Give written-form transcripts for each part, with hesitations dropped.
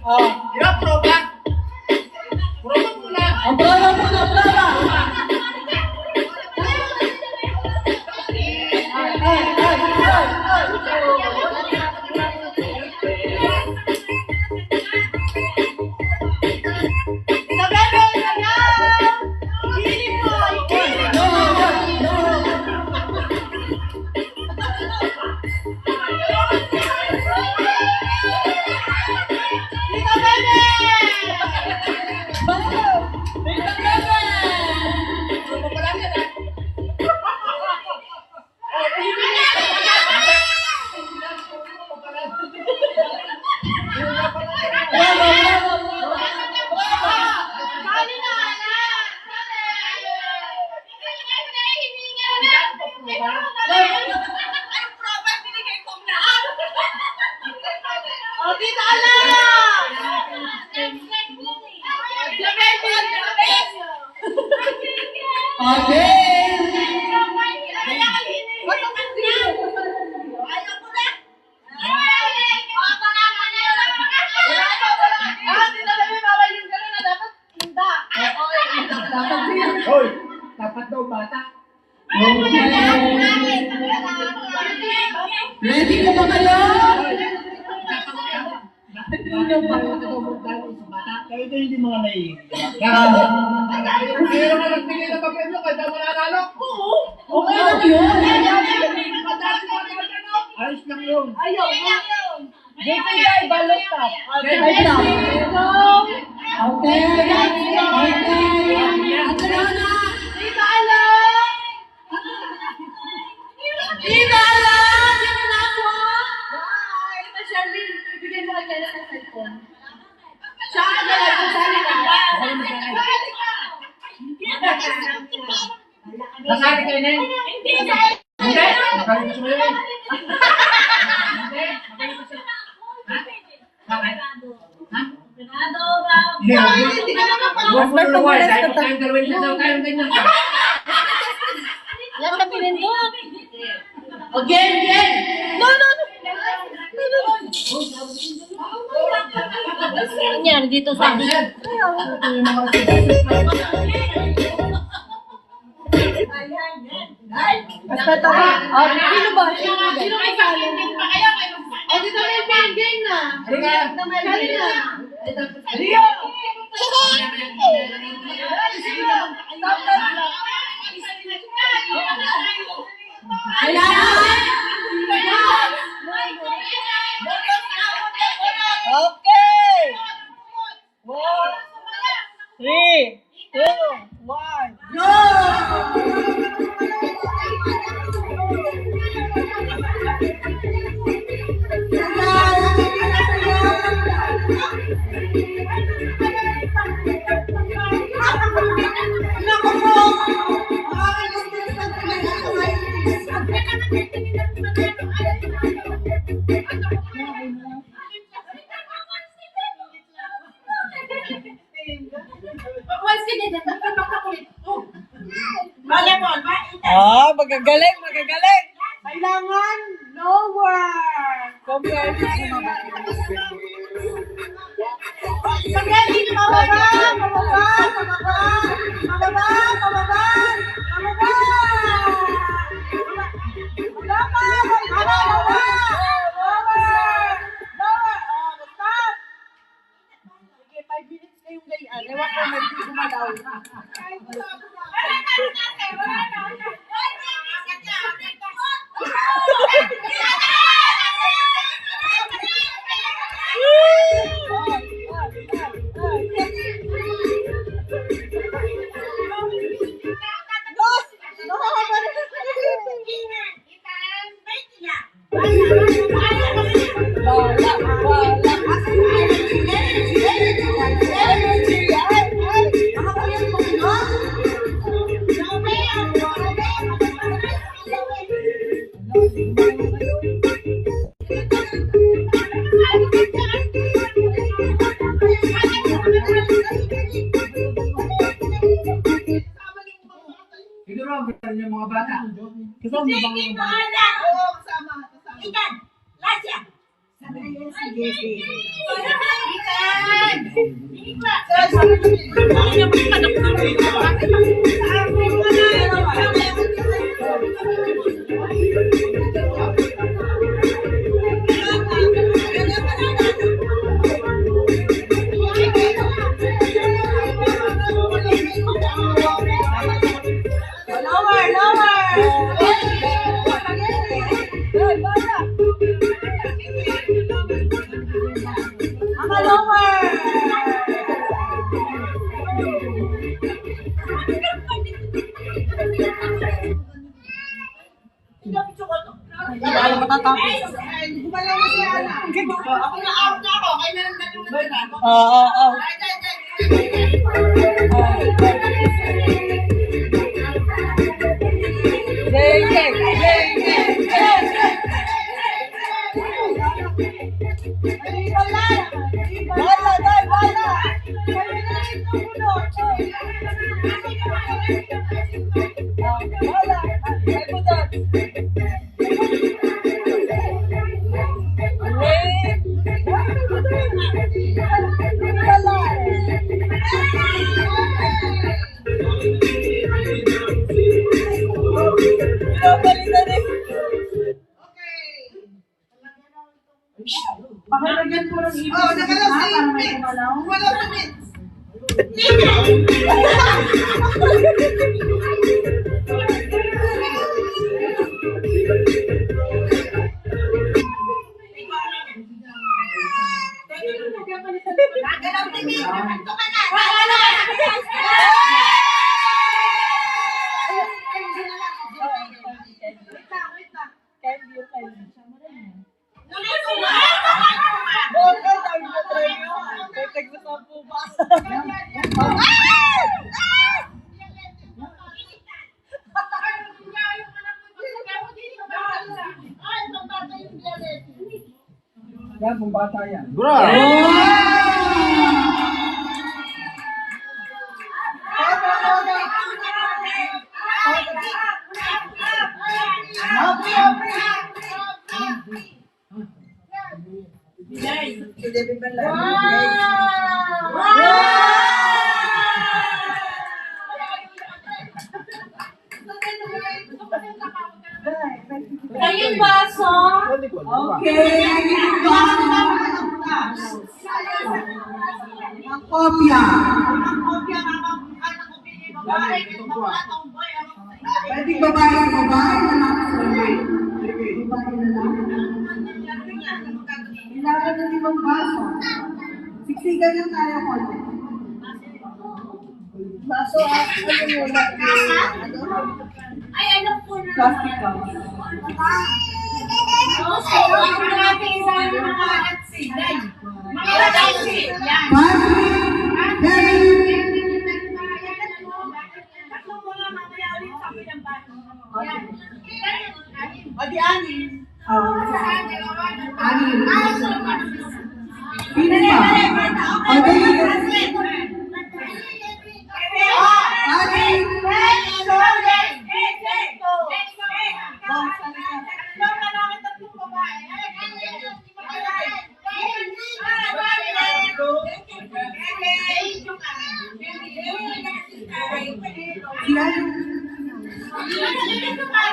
Oh. Hirap, proba. Proba muna. Ang prova muna, prova. Hoy, dapat daw bata. Ready na ba kayo? Kaya ito hindi mga naiiyak. Pero ka nagbigay ng papel mo, kaya mo nanalo. Oo. Okay lang yun. Ayos lang yun. JPI, balot ka. Okay. Okay. Ate Rona. Tita Alan! Yan na ako! Bye! Sherwin, ibigay mo kay Kaya sa cellphone. Siya ka na lang, sali ka. Nasali kayo na yun? Hindi! Nakalimutan mo yun. Hindi! Bakit? Ha? Hindi ka naman pag-reward. Dahil kung tayong galawin siya daw, tayong ganyan ka. Lang na pinindot. Again! No. Ano yan? Dito sa akin. Basta tayo. Sino ba? Sino may sabi? O, dito na yung game na. Halika! Sali na. Rio! Okay! 4, 3, 2, 1, go! Magagaling! Kailangan lower! Compared to Spaghetti, pababa! Sige, 5 minutes kayong ganyan. Ewan ko, may gumalaw na. Ganun yung mga bata. Kasama ba ang mga bata? Oo, kasama. Ikan, Lasya, Lower, Ano matatapos? Gumalaw na siya. Ako na out na ako. Kaya na lang ako. Oo. Pakalagyan ko ng ibig. Oo, nakalaw sa ibig. Kumalaw sa ibig. Nakalaw sa ibig. Ito ka na. Yan, kung bata yan. Bro! Kayong baso. Okay. Ang kopya. Pwedeng babae na nakasulay. Babae na lang. Kailangan ng limang baso. Siksikan lang tayo konti. Baso at ano muna? Ay, ano po na? Plastic cup. Pili pa.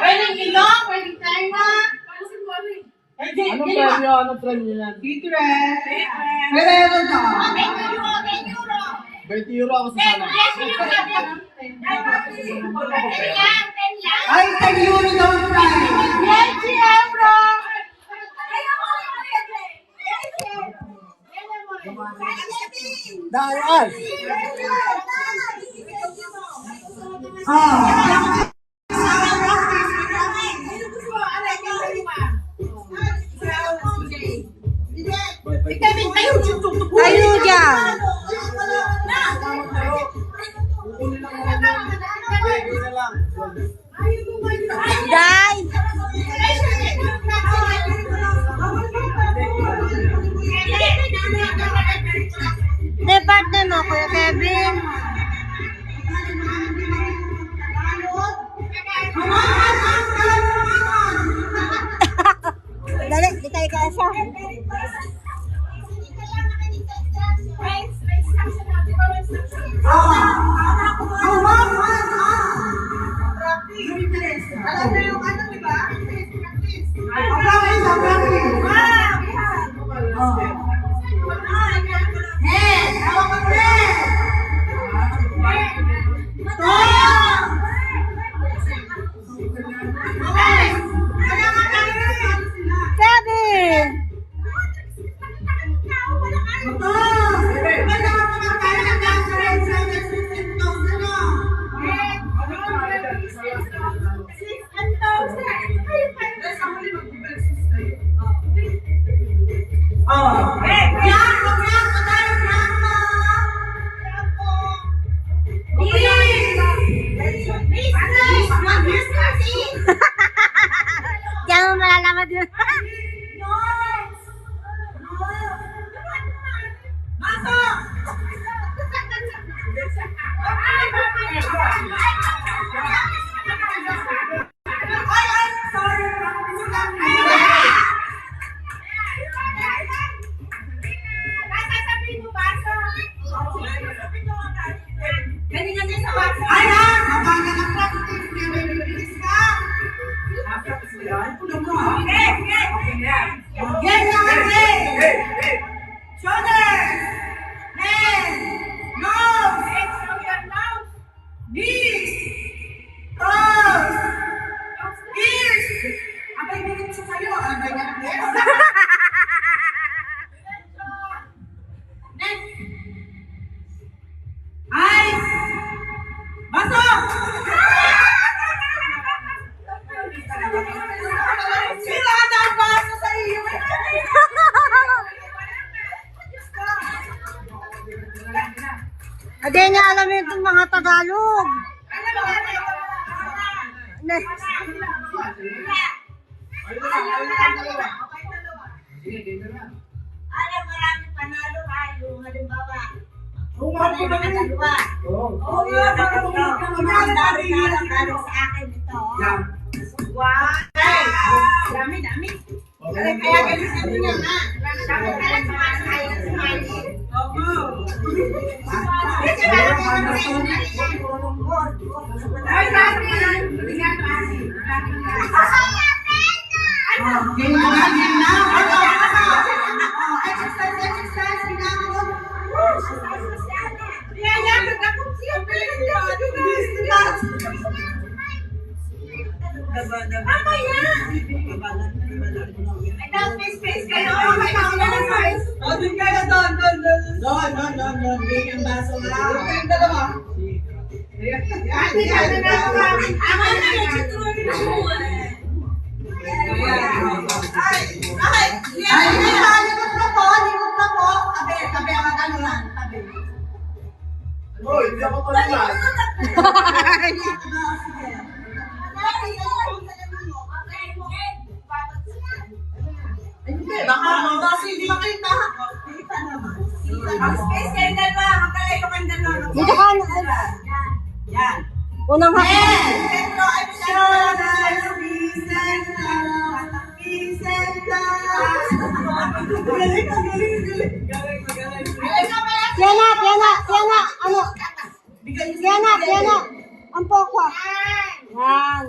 Pwedeng ilong, pwedeng tayo. Anong premyo? Anong premyo yan? Titres. Pero ka. 20 euro ako sa sana. Ay, 10 euro daw price. 20 euro. Dahil! Tayo dyan. Day. Hindi, partner mo, Kuya Kevin. Dali, di tayo Patay ka siya. Alam mo yung ano, di ba? Head! Hawak ang head! Kevin! Diyan mo malalaman yun. Hindi niya alam itong mga Tagalog. Alam, maraming panalo kayo. Halimbawa, panay mga dalawa. Oo, yun. Talo sa akin ito. Wow! Dami. Kaya galisan niya nga. Dapat ka lang sumasaya sa smiley. Ay, space kayo. Doon kayo, doon. Bigyan yung baso na. Yung dalawa. Ama na yung sitruan mo. Likod na po. Tabi ang magaluhan. Tabi. Hoy, hindi ako palitan. Hindi, baka hindi makita. Kita naman. Ang space kayo dalawa. Magkalayo kang dalawa. Dito ka na. Yan. Unang hapon. Ito ay Ano? Yana. Ang pokwa. Yan.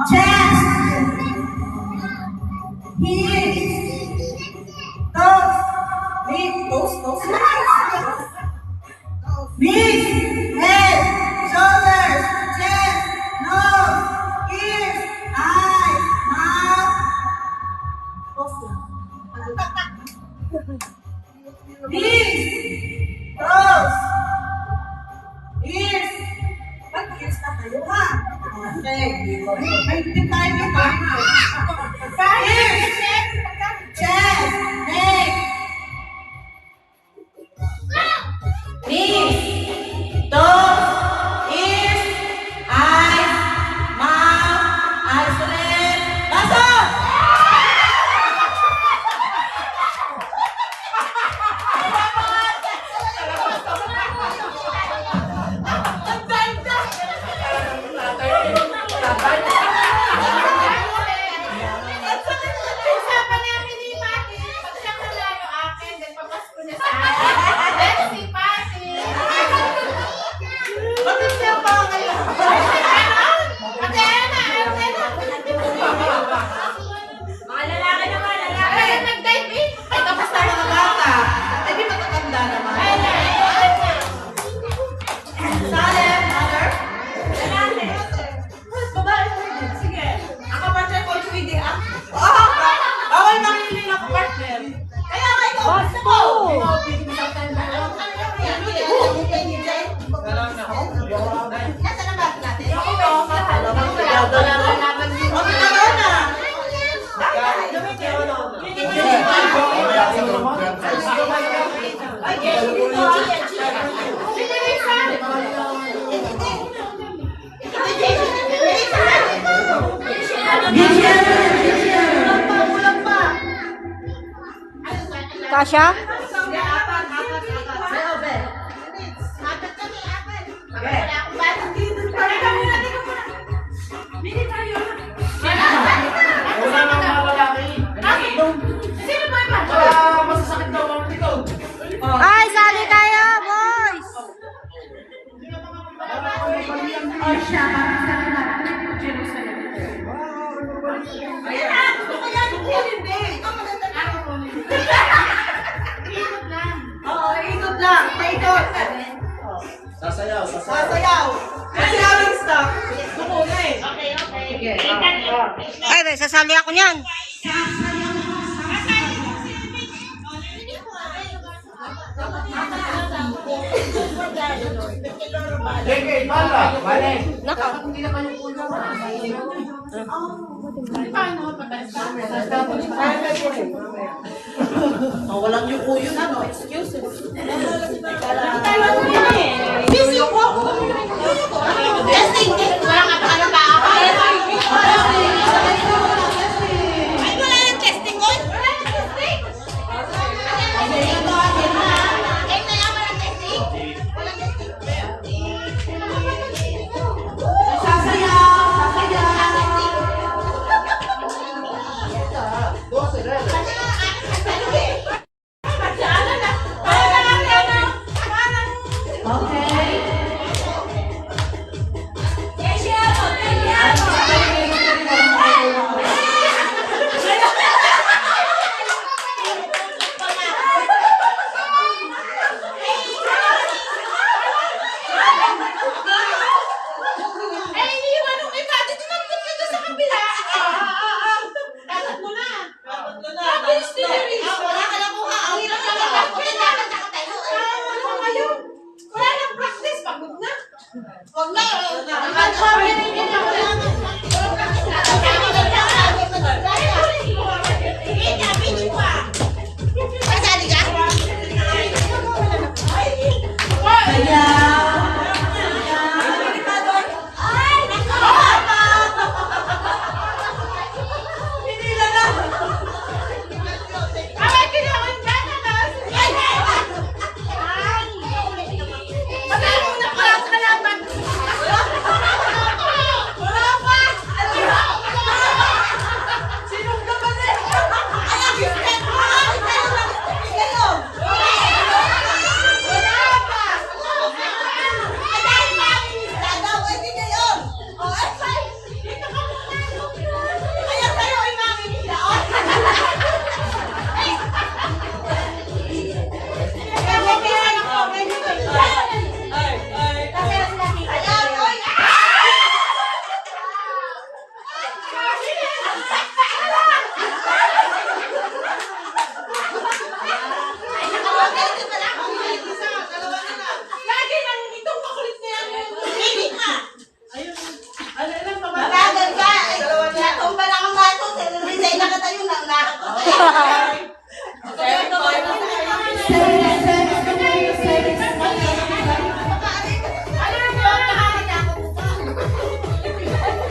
chest, hips, toes, knees, head, shoulders, chest, nose, ears, eyes, mouth, knees, toes, ears. Ba't ears na kayo ha? Okay. May tip tayo dito. Ears, chest, neck, knees, toes, ears, eyes, mouth, eyes ulit. Pasok! Kasha? Sayo, be. Teka muna. Bili tayo. Wala nang mga lalaki. Sino ba yung macho? Masasakit daw ang ito. Ay, sali kayo, boys! Oh, siya. Ayan na! Gusto ko yan! Hindi! Ikaw maganda na ako. Ikot lang. Oo, ikot lang. Paikot. Sasayaw. Sasayaw. Kasi aming stock. Gusto ko na eh. Sige. Ay, sasali ako niyan. Sige, bala. Bale. Nako. Hindi na kayo puno. Walang yung kuyo na, no? Excuse me. Sisi ko ako. Testing. Wala ka pa ano ba? Ay, wala yung testing on? Wala yung testing.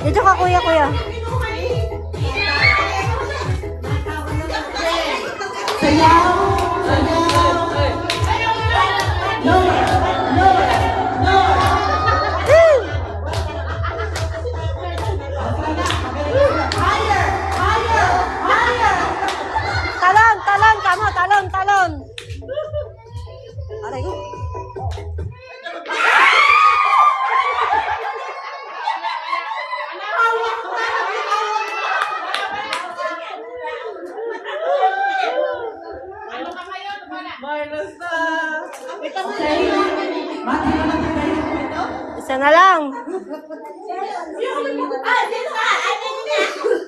Dito ka, kuya. Talon. Aray ko. Isa na lang. Ah, dito ka! Ay, dito na!